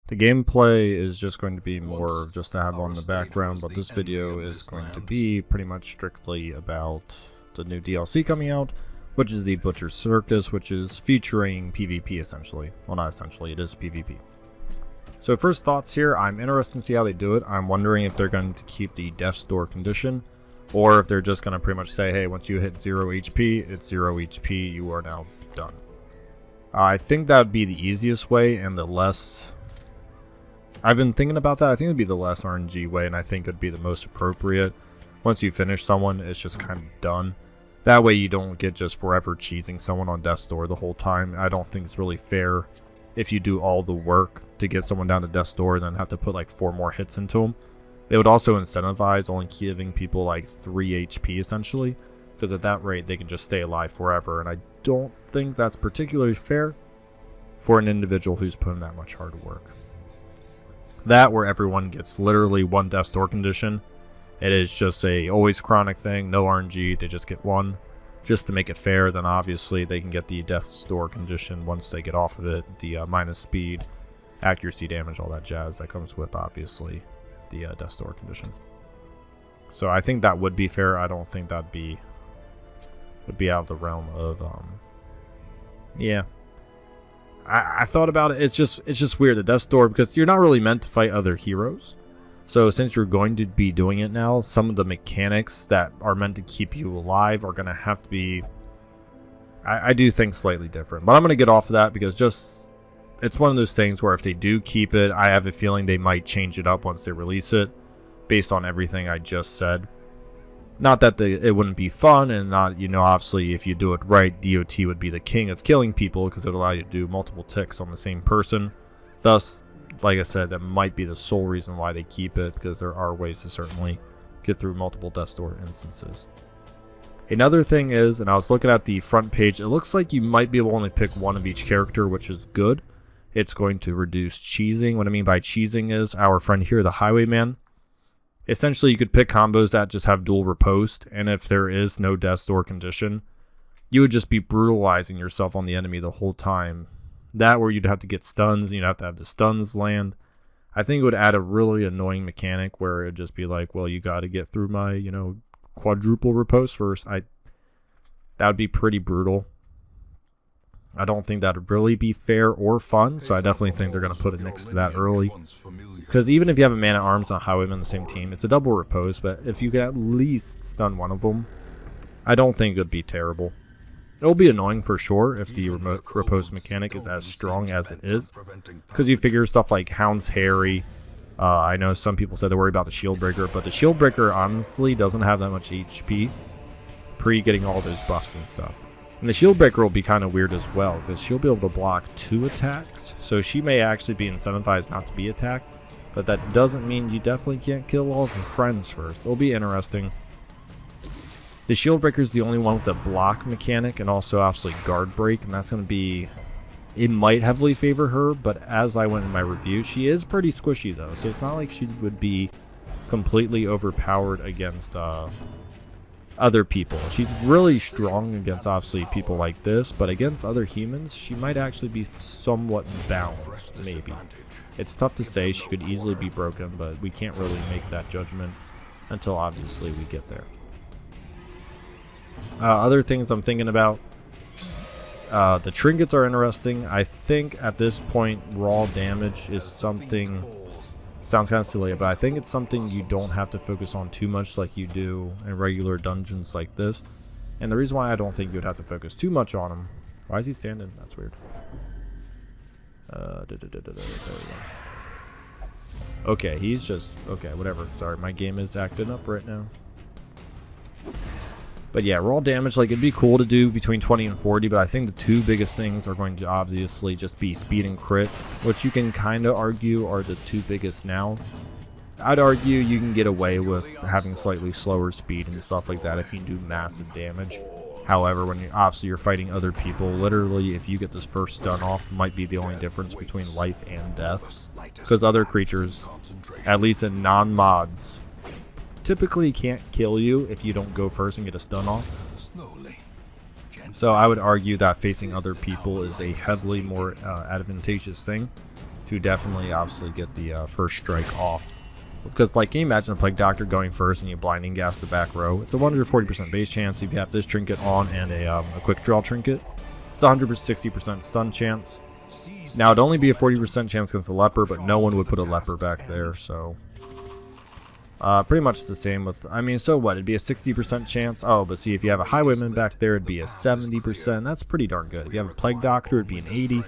The gameplay is just going to be more just to have on the background, but this video is going to be pretty much strictly about the new DLC coming out, which is the Butcher Circus, which is featuring PvP essentially. Well, not essentially, it is PvP. So first thoughts here, I'm interested to see how they do it. I'm wondering if they're going to keep the death's door condition, or if they're just going to pretty much say, hey, once you hit 0 HP, it's 0 HP, you are now done. I think that would be the easiest way and the less... I've been thinking about that. I think it would be the less RNG way, and I think it would be the most appropriate. Once you finish someone, it's just kind of done. That way you don't get just forever cheesing someone on death's door the whole time. I don't think it's really fair if you do all the work to get someone down to death's door and then have to put like 4 more hits into them. It would also incentivize only giving people like 3 HP essentially, because at that rate they can just stay alive forever, and I don't think that's particularly fair for an individual who's put in that much hard work. That where everyone gets literally 1 death's door condition. It is just a always chronic thing, no RNG, they just get 1. Just to make it fair, then obviously they can get the death's door condition once they get off of it, the minus speed, accuracy, damage, all that jazz that comes with obviously the death's door condition. So I think that would be fair. I don't think that'd be out of the realm of yeah. I thought about it. It's just weird, the death's door, because you're not really meant to fight other heroes. So since you're going to be doing it now, some of the mechanics that are meant to keep you alive are going to have to be, I do think, slightly different. But I'm going to get off of that because just, it's one of those things where if they do keep it, I have a feeling they might change it up once they release it, based on everything I just said. Not that it wouldn't be fun, and not, you know, obviously if you do it right, DOT would be the king of killing people because it would allow you to do multiple ticks on the same person. Thus, like I said, that might be the sole reason why they keep it, because there are ways to certainly get through multiple death's door instances. Another thing is, and I was looking at the front page, it looks like you might be able to only pick 1 of each character, which is good. It's going to reduce cheesing. What I mean by cheesing is our friend here, the Highwayman. Essentially, you could pick combos that just have dual riposte, and if there is no death's door condition, you would just be brutalizing yourself on the enemy the whole time. That where you'd have to get stuns, and you'd have to have the stuns land. I think it would add a really annoying mechanic where it'd just be like, well, you got to get through my, you know, quadruple riposte first. That would be pretty brutal. I don't think that would really be fair or fun, so I definitely think they're going to put it next to that early. Because even if you have a man-at-arms and a highwayman on the same team, it's a double riposte, but if you can at least stun one of them, I don't think it would be terrible. It'll be annoying for sure if the remote riposte mechanic is as strong as it is, because you figure stuff like Hound's Harry. I know some people said they worry about the shield breaker, but the shield breaker honestly doesn't have that much HP pre getting all those buffs and stuff. And the shield breaker will be kind of weird as well, because she'll be able to block 2 attacks, so she may actually be incentivized not to be attacked, but that doesn't mean you definitely can't kill all of your friends first. It'll be interesting. The shield breaker is the only one with a block mechanic, and also obviously guard break, and that's going to be, it might heavily favor her, but as I went in my review, she is pretty squishy though, so it's not like she would be completely overpowered against other people. She's really strong against obviously people like this, but against other humans, she might actually be somewhat balanced, maybe. It's tough to say, she could easily be broken, but we can't really make that judgment until obviously we get there. Other things I'm thinking about, the trinkets are interesting. I think at this point raw damage is something, sounds kind of silly, but I think it's something you don't have to focus on too much like you do in regular dungeons like this. And the reason why I don't think you'd have to focus too much on him, why is he standing? That's weird. Okay, he's just, okay, whatever. Sorry, my game is acting up right now. But yeah, raw damage, like, it'd be cool to do between 20 and 40, but I think the 2 biggest things are going to obviously just be speed and crit, which you can kind of argue are the 2 biggest now. I'd argue you can get away with having slightly slower speed and stuff like that if you do massive damage. However, when you obviously you're fighting other people, literally if you get this first stun off, might be the only difference between life and death. Because other creatures, at least in non-mods, typically can't kill you if you don't go first and get a stun off. So I would argue that facing other people is a heavily more advantageous thing. to definitely obviously get the first strike off. Because, like, can you imagine a Plague Doctor going first and you blinding gas the back row? It's a 140% base chance if you have this trinket on and a quick draw trinket. It's a 160% stun chance. Now, it'd only be a 40% chance against a leper, but no one would put a leper back there, so... pretty much the same with... I mean, so what? It'd be a 60% chance. Oh, but see, if you have a Highwayman back there, it'd be a 70%. That's pretty darn good. If you have a Plague Doctor, it'd be an 80.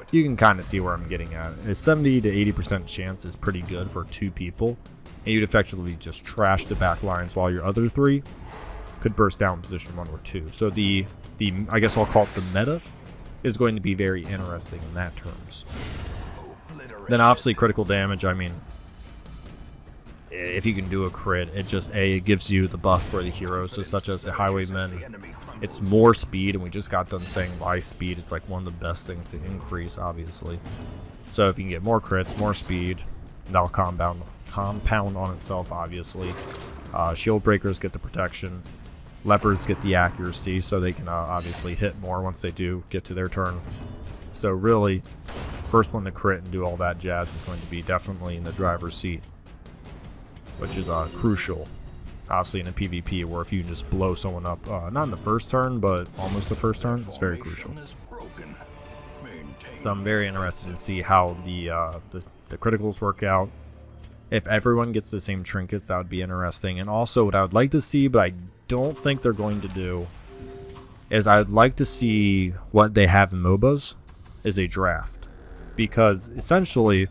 You can kind of see where I'm getting at. A 70 to 80% chance is pretty good for 2 people. And you'd effectively just trash the back lines while your other 3 could burst down in position 1 or 2. So the I guess I'll call it the meta, is going to be very interesting in that terms. Then obviously critical damage, I mean, if you can do a crit, it just, it gives you the buff for the heroes, so such as the Highwaymen. It's more speed, and we just got done saying why speed is like one of the best things to increase, obviously. So if you can get more crits, more speed, that'll compound on itself, obviously. Shield breakers get the protection. Lepers get the accuracy, so they can obviously hit more once they do get to their turn. So really, first one to crit and do all that jazz is going to be definitely in the driver's seat, which is crucial. Obviously in a PvP, where if you can just blow someone up, not in the first turn, but almost the first turn, it's very crucial. So I'm very interested to see how the criticals work out. If everyone gets the same trinkets, that would be interesting. And also what I would like to see, but I don't think they're going to do, is I would like to see what they have in MOBAs is a draft. Because essentially,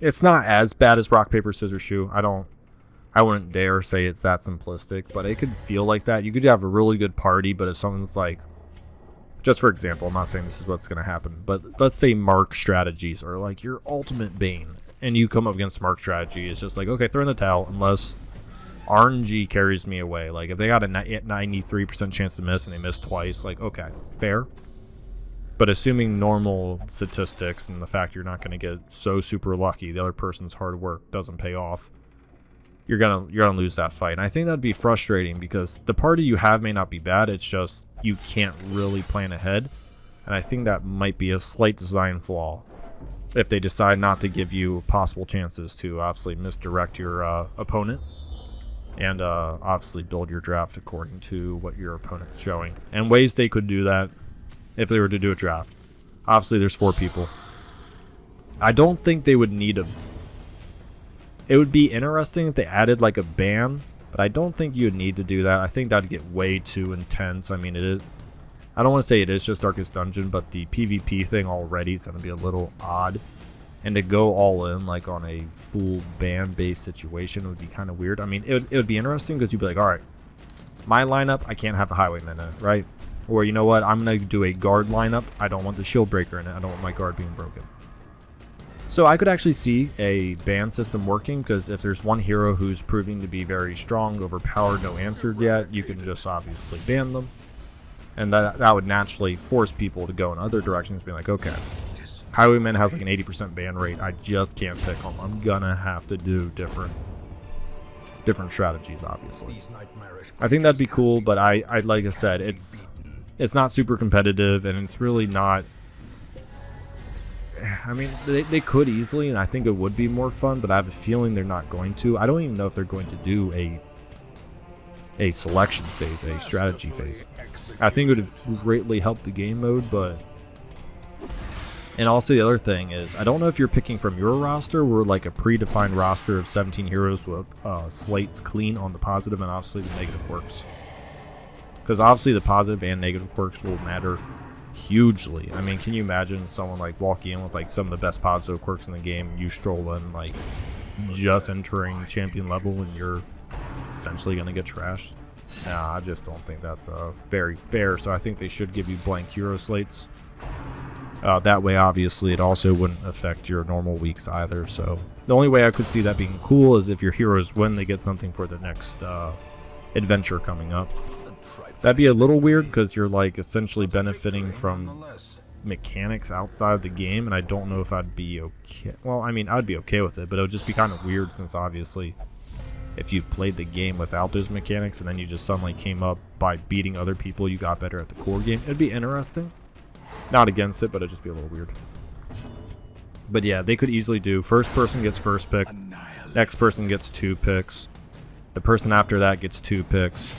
it's not as bad as rock, paper, scissors, shoe. I wouldn't dare say it's that simplistic, but it could feel like that. You could have a really good party, but if someone's like, just for example, I'm not saying this is what's going to happen, but let's say Mark strategies are like your ultimate bane, and you come up against Mark strategy, it's just like, okay, throw in the towel unless RNG carries me away. Like, if they got a 93% chance to miss and they miss twice, like, okay, fair. But assuming normal statistics and the fact you're not going to get so super lucky, the other person's hard work doesn't pay off, you're gonna lose that fight. And I think that'd be frustrating because the party you have may not be bad, it's just you can't really plan ahead. And I think that might be a slight design flaw if they decide not to give you possible chances to obviously misdirect your opponent and obviously build your draft according to what your opponent's showing. And ways they could do that if they were to do a draft. Obviously there's 4 people. I don't think they would need a... It would be interesting if they added like a ban, but I don't think you'd need to do that. I think that'd get way too intense. I mean, it is... I don't want to say it is just Darkest Dungeon, but the PvP thing already is going to be a little odd. And to go all in like on a full ban-based situation would be kind of weird. I mean, it would be interesting because you'd be like, alright, my lineup, I can't have a Highwayman in it, right? Or you know what, I'm going to do a guard lineup. I don't want the shield breaker in it. I don't want my guard being broken. So I could actually see a ban system working, because if there's one hero who's proving to be very strong, overpowered, no answered yet, you can just obviously ban them. And that would naturally force people to go in other directions, being like, okay, Highwayman has like an 80% ban rate, I just can't pick them. I'm gonna have to do different strategies, obviously. I think that'd be cool, but I like I said, it's not super competitive, and it's really not... I mean, they could easily, and I think it would be more fun, but I have a feeling they're not going to. I don't even know if they're going to do a selection phase, a strategy phase. I think it would have greatly helped the game mode, but... And also the other thing is, I don't know if you're picking from your roster, or like a predefined roster of 17 heroes with slates clean on the positive and obviously the negative quirks. Because obviously the positive and negative quirks will matter hugely. I mean, can you imagine someone like walking in with like some of the best positive quirks in the game, you stroll in like just entering champion level and you're essentially going to get trashed? Nah, I just don't think that's very fair. So I think they should give you blank hero slates. That way, obviously, it also wouldn't affect your normal weeks either. So the only way I could see that being cool is if your heroes win, they get something for the next adventure coming up. That'd be a little weird because you're like essentially benefiting from mechanics outside the game, and I don't know if I'd be okay. Well, I mean, I'd be okay with it, but it would just be kind of weird since obviously if you played the game without those mechanics and then you just suddenly came up by beating other people, you got better at the core game. It'd be interesting. Not against it, but it'd just be a little weird. But yeah, they could easily do first person gets first pick, next person gets 2 picks, the person after that gets 2 picks,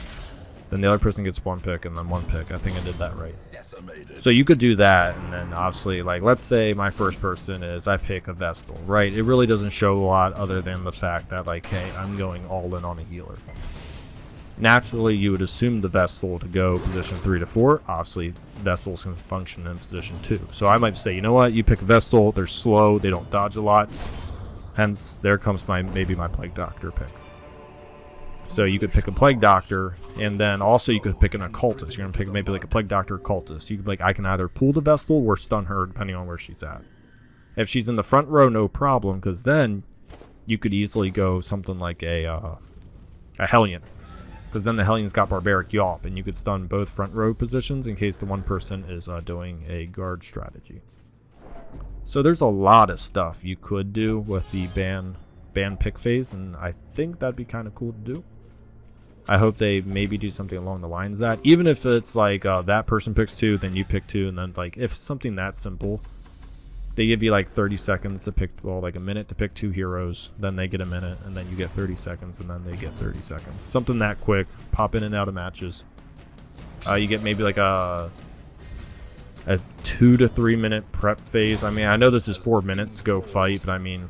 then the other person gets 1 pick, and then 1 pick. I think I did that right. So you could do that, and then obviously, like, let's say my first person is I pick a Vestal, right? It really doesn't show a lot other than the fact that, like, hey, I'm going all in on a healer. Naturally, you would assume the Vestal to go position 3 to 4. Obviously, Vestals can function in position 2. So I might say, you know what? You pick a Vestal. They're slow. They don't dodge a lot. Hence, there comes maybe my Plague Doctor pick. So you could pick a Plague Doctor, and then also you could pick an Occultist. You're going to pick maybe like a Plague Doctor Occultist. You could be like, I can either pull the Vestal or stun her, depending on where she's at. If she's in the front row, no problem, because then you could easily go something like a Hellion. Because then the Hellion's got Barbaric Yawp, and you could stun both front row positions in case the one person is doing a guard strategy. So there's a lot of stuff you could do with the ban pick phase, and I think that'd be kind of cool to do. I hope they maybe do something along the lines of that. Even if it's like that person picks 2, then you pick 2, and then like if something that simple, they give you like 30 seconds to pick, well, like a minute to pick 2 heroes, then they get a minute, and then you get 30 seconds, and then they get 30 seconds. Something that quick, pop in and out of matches. You get maybe like a 2 to 3 minute prep phase. I mean, I know this is 4 minutes to go fight, but I mean,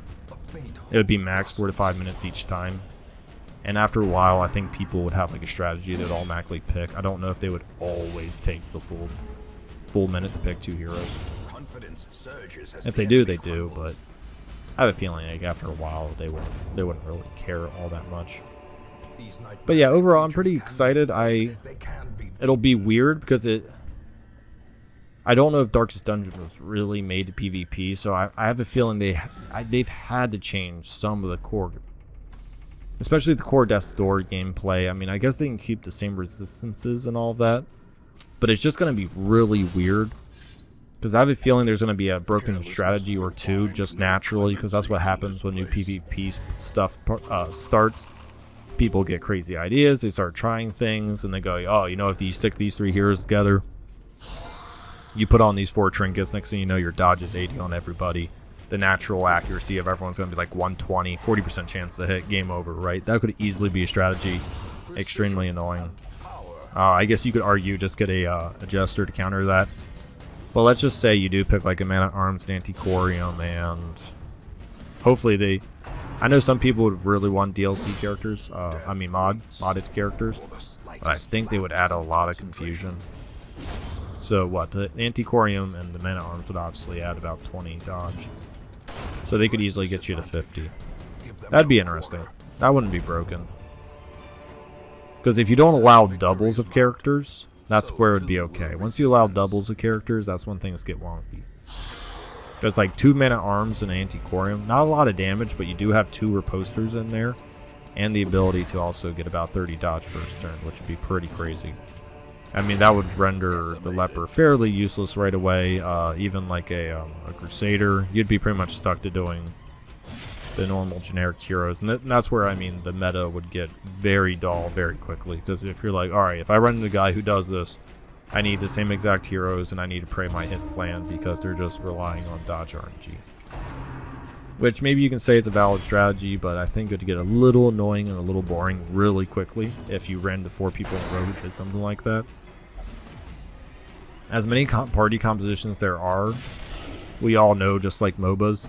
it would be max 4 to 5 minutes each time. And after a while, I think people would have like a strategy that would automatically pick. I don't know if they would always take the full minute to pick 2 heroes. If they do, they do, but I have a feeling like after a while they wouldn't really care all that much. But yeah, overall I'm pretty excited. It'll be weird because I don't know if Darkest Dungeon was really made to PvP, so I have a feeling they've had to change some of the core, especially the core Death's Door gameplay. I mean, I guess they can keep the same resistances and all that, but it's just going to be really weird. Because I have a feeling there's going to be a broken strategy or 2 just naturally, because that's what happens when new PvP stuff starts. People get crazy ideas, they start trying things, and they go, oh, you know, if you stick these 3 heroes together, you put on these 4 trinkets, next thing you know, your dodge is 80 on everybody. The natural accuracy of everyone's going to be like 120, 40% chance to hit, game over, right? That could easily be a strategy. Extremely annoying. I guess you could argue just get a Jester to counter that. Well, let's just say you do pick like a Man-at-Arms and Antiquarium, and hopefully I know some people would really want DLC characters, modded characters, but I think they would add a lot of confusion. So what, the Antiquarium and the Man-at-Arms would obviously add about 20 dodge. So they could easily get you to 50. That'd be interesting. That wouldn't be broken. Because if you don't allow doubles of characters, that's where it would be okay. Once you allow doubles of characters, that's when things get wonky. There's like 2 Man-at-Arms and an Antiquarium. Not a lot of damage, but you do have 2 reposters in there. And the ability to also get about 30 dodge first turn, which would be pretty crazy. I mean, that would render the Leper fairly useless right away. Even like a Crusader, you'd be pretty much stuck to doing the normal generic heroes. And that's where, I mean, the meta would get very dull very quickly. Because if you're like, alright, if I run into a guy who does this, I need the same exact heroes and I need to pray my hits land because they're just relying on dodge RNG. Which maybe you can say it's a valid strategy, but I think it would get a little annoying and a little boring really quickly if you ran to 4 people in a row who did something like that. As many party compositions there are, we all know, just like MOBAs,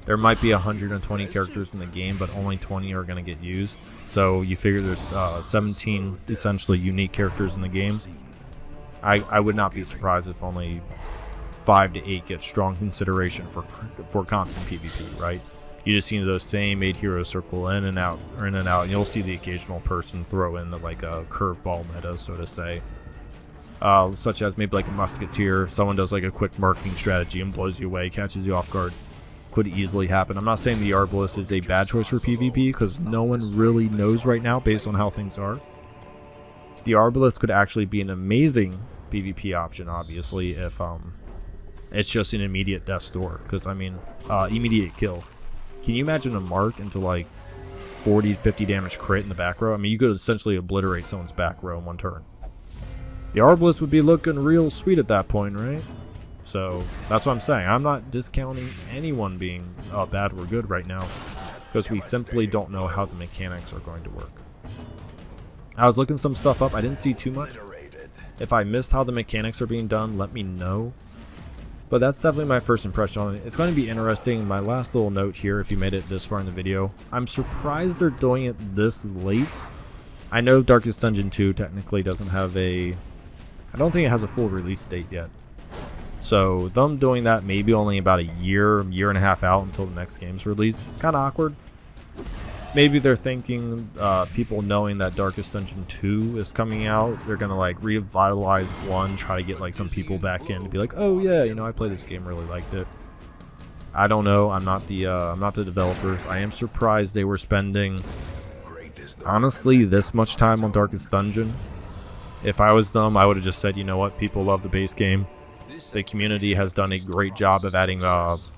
there might be 120 characters in the game, but only 20 are going to get used. So you figure there's 17 essentially unique characters in the game. I would not be surprised if only 5 to 8 get strong consideration for constant PvP, right? You just see those same 8 heroes circle in and out, and you'll see the occasional person throw in like a curveball meta, so to say. Such as maybe like a Musketeer. Someone does like a quick marking strategy and blows you away, catches you off guard. Could easily happen. I'm not saying the Arbalist is a bad choice for PvP, because no one really knows right now based on how things are. The Arbalist could actually be an amazing PvP option, obviously, if it's just an immediate death's door. Because, I mean, immediate kill. Can you imagine a mark into like 40 50 damage crit in the back row? I mean, you could essentially obliterate someone's back row in 1 turn. The Arbalist would be looking real sweet at that point, right? So that's what I'm saying. I'm not discounting anyone being bad or good right now, because we simply don't know how the mechanics are going to work. I was looking some stuff up. I didn't see too much. If I missed how the mechanics are being done, let me know. But that's definitely my first impression on it. It's going to be interesting. My last little note here, if you made it this far in the video, I'm surprised they're doing it this late. I know Darkest Dungeon 2 technically doesn't have a... I don't think it has a full release date yet. So them doing that maybe only about a year and a half out until the next game's released, it's kind of awkward. Maybe they're thinking, people knowing that Darkest Dungeon 2 is coming out, they're gonna like revitalize 1, try to get like some people back in to be like, oh yeah, you know, I played this game, really liked it. I don't know. I'm not the developers. I am surprised they were spending, honestly, this much time on Darkest Dungeon. If I was them, I would have just said, you know what, people love the base game. The community has done a great job of adding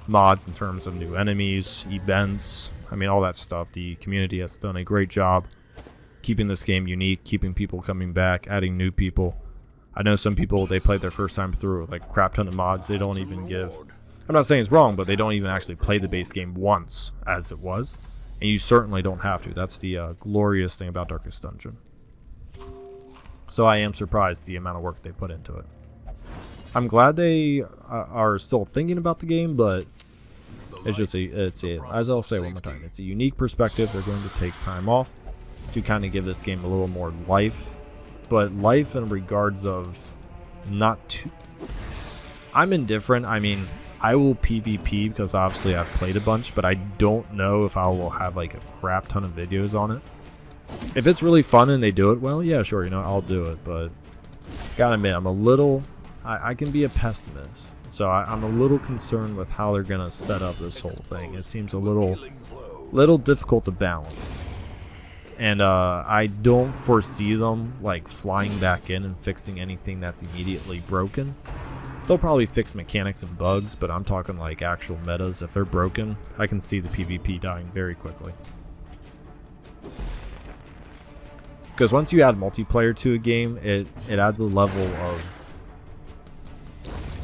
mods in terms of new enemies, events, I mean, all that stuff. The community has done a great job keeping this game unique, keeping people coming back, adding new people. I know some people, they played their first time through with like a crap ton of mods. They don't even give... I'm not saying it's wrong, but they don't even actually play the base game once as it was. And you certainly don't have to. That's the glorious thing about Darkest Dungeon. So I am surprised the amount of work they put into it. I'm glad they are still thinking about the game, but it's just as I'll say one more time, it's a unique perspective. They're going to take time off to kind of give this game a little more life, but life in regards of not too... I'm indifferent. I mean, I will PvP because obviously I've played a bunch, but I don't know if I will have like a crap ton of videos on it. If it's really fun and they do it well, yeah, sure, you know, I'll do it, but gotta admit, I'm a little... I can be a pessimist, so I'm a little concerned with how they're gonna set up this whole thing. It seems a little difficult to balance, and I don't foresee them like flying back in and fixing anything that's immediately broken. They'll probably fix mechanics and bugs, but I'm talking like actual metas. If they're broken, I can see the PvP dying very quickly. Because once you add multiplayer to a game, it adds a level of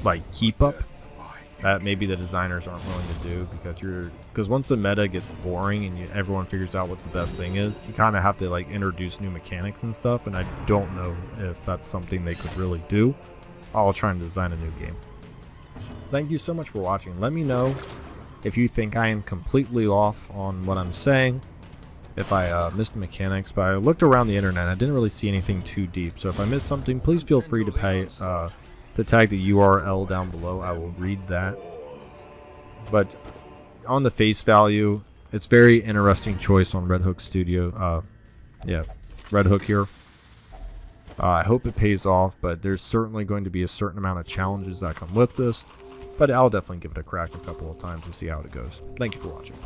like keep up that maybe the designers aren't willing to do, because once the meta gets boring and everyone figures out what the best thing is, you kind of have to like introduce new mechanics and stuff, and I don't know if that's something they could really do. I'll try and design a new game. Thank you so much for watching. Let me know if you think I am completely off on what I'm saying, if I missed mechanics, but I looked around the internet, I didn't really see anything too deep, so if I missed something, please feel free to tag the URL down below. I will read that. But on the face value, it's very interesting choice on Red Hook Studio. Yeah, Red Hook here. I hope it pays off, but there's certainly going to be a certain amount of challenges that come with this. But I'll definitely give it a crack a couple of times to see how it goes. Thank you for watching.